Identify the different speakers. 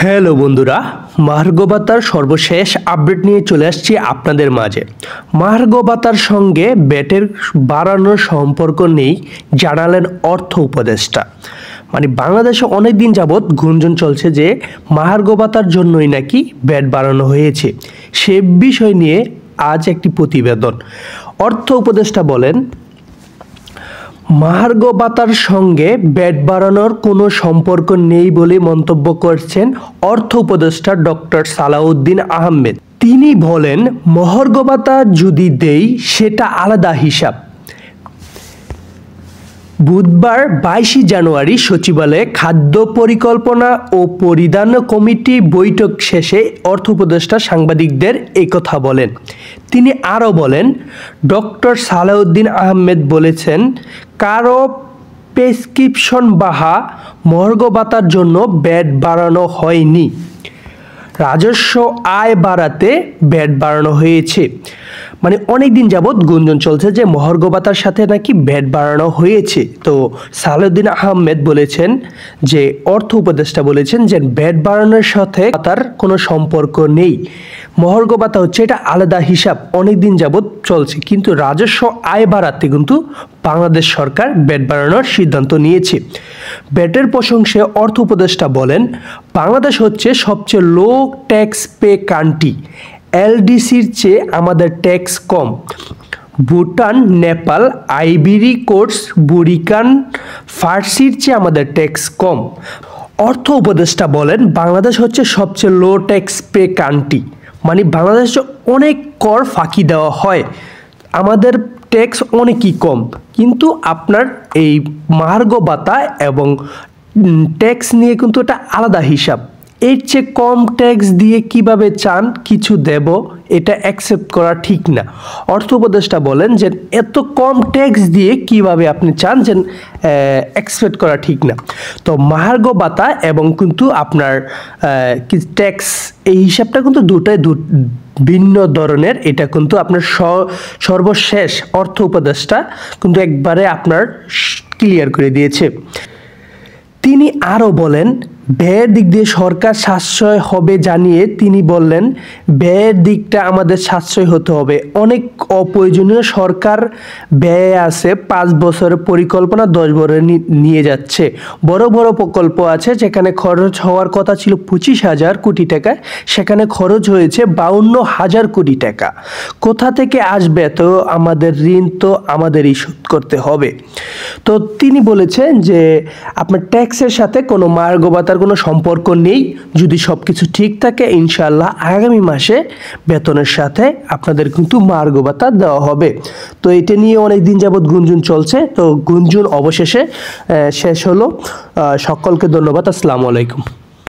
Speaker 1: Hello বন্ধুরা, মহার্ঘ ভাতার সর্বশেষ আপডেট নিয়ে চলে আসছি আপনাদের মাঝে। মহার্ঘ ভাতার সঙ্গে ব্যাটের বাড়ানোর সম্পর্ক নেই জানালেন অর্থ উপদেষ্টা। মানে বাংলাদেশে অনেক দিন যাবৎ গুঞ্জন চলছে যে মহার্ঘ ভাতার জন্যই নাকি ব্যাট বাড়ানো হয়েছে। সে বিষয় নিয়ে আজ একটি প্রতিবেদন। অর্থ উপদেষ্টা বলেন, মহার্ঘ ভাতার সঙ্গে ব্যাট বাড়ানোর কোনো সম্পর্ক নেই বলে মন্তব্য করছেন অর্থ উপদেষ্টা ডক্টর সালাউদ্দিন আহমেদ। তিনি বলেন, মহার্ঘ ভাতা যদি দেই সেটা আলাদা হিসাব। বুধবার 22 জানুয়ারি সচিবালয়ে খাদ্য পরিকল্পনা ও পরিধান কমিটি বৈঠক শেষে অর্থ উপদেষ্টা সাংবাদিকদের একথা বলেন। তিনি আরও বলেন, ডক্টর সালাউদ্দিন আহমেদ বলেছেন, কারো প্রেসক্রিপশন বাহা মহার্ঘ ভাতার জন্য ব্যাট বাড়ানো হয়নি। রাজস্ব আয় বাড়াতে ব্যাট বাড়ানো হয়েছে। মানে অনেক দিন যাবৎ গুঞ্জন চলছে যে মহার্ঘ ভাতার সাথে নাকি ব্যাট বাড়ানো হয়েছে। তো সালাউদ্দিন আহমেদ বলেছেন যে অর্থ উপদেষ্টা বলেছেন যে ব্যাট বাড়ানোর সাথে তার কোনো সম্পর্ক নেই। মহার্ঘ ভাতা হচ্ছে এটা আলাদা হিসাব, অনেক দিন যাবৎ চলছে, কিন্তু রাজস্ব আয় বাড়াতে কিন্তু বাংলাদেশ সরকার ব্যাট বাড়ানোর সিদ্ধান্ত নিয়েছে। ব্যাটের প্রসঙ্গে অর্থ উপদেষ্টা বলেন, বাংলাদেশ হচ্ছে সবচেয়ে লো ট্যাক্স পে কান্ট্রি। এলডিসির চেয়ে আমাদের ট্যাক্স কম। ভুটান, নেপাল, আইভরি কোস্ট, বুরিকান, ফার্সির চেয়ে আমাদের ট্যাক্স কম। অর্থ উপদেষ্টা বলেন, বাংলাদেশ হচ্ছে সবচেয়ে লো ট্যাক্স পে কান্ট্রি। মানে বাংলাদেশে অনেক কর ফাঁকি দেওয়া হয়, আমাদের ট্যাক্স অনেকই কম। কিন্তু আপনার এই মহার্ঘ ভাতা এবং ট্যাক্স নিয়ে কিন্তু এটা আলাদা হিসাব। এর চেয়ে কম ট্যাক্স দিয়ে কিভাবে চান কিছু দেব, এটা অ্যাকসেপ্ট করা ঠিক না। অর্থ উপদেষ্টা বলেন যে এত কম ট্যাক্স দিয়ে কিভাবে আপনি চান যে অ্যাকসেপ্ট করা ঠিক না। তো মহার্ঘ ভাতা এবং কিন্তু আপনার ট্যাক্স, এই হিসাবটা কিন্তু দুটাই ভিন্ন ধরনের। এটা কিন্তু আপনার সর্বশেষ অর্থ উপদেষ্টা কিন্তু একবারে আপনার ক্লিয়ার করে দিয়েছে। তিনি আরও বলেন, ব্যয়ের দিক দিয়ে সরকার সাশ্রয় হবে জানিয়ে তিনি বললেন, ব্যয়ের দিকটা আমাদের সাশ্রয় হতে হবে। অনেক অপ্রয়োজনীয় সরকার ব্যয় আছে, 5 বছরের পরিকল্পনা 10 বছরে নিয়ে যাচ্ছে। বড় বড় প্রকল্প আছে যেখানে খরচ হওয়ার কথা ছিল 25,000 কোটি টাকা, সেখানে খরচ হয়েছে 52,000 কোটি টাকা। কোথা থেকে আসবে? তো আমাদের ঋণ তো আমাদেরই শোধ করতে হবে। তো তিনি বলেছেন যে আপনার ট্যাক্সের সাথে কোনো মহার্ঘ ভাতার কোনো সম্পর্ক নেই। যদি সব কিছু ঠিক থাকে, ইনশাআল্লাহ আগামী মাসে বেতনের সাথে আপনাদের কিন্তু মহার্ঘ ভাতা দেওয়া হবে। তো এটা নিয়ে অনেক দিন যাবৎ গুঞ্জন চলছে, তো গুঞ্জন অবশেষে শেষ হলো। সকলকে ধন্যবাদ। আসসালামু আলাইকুম।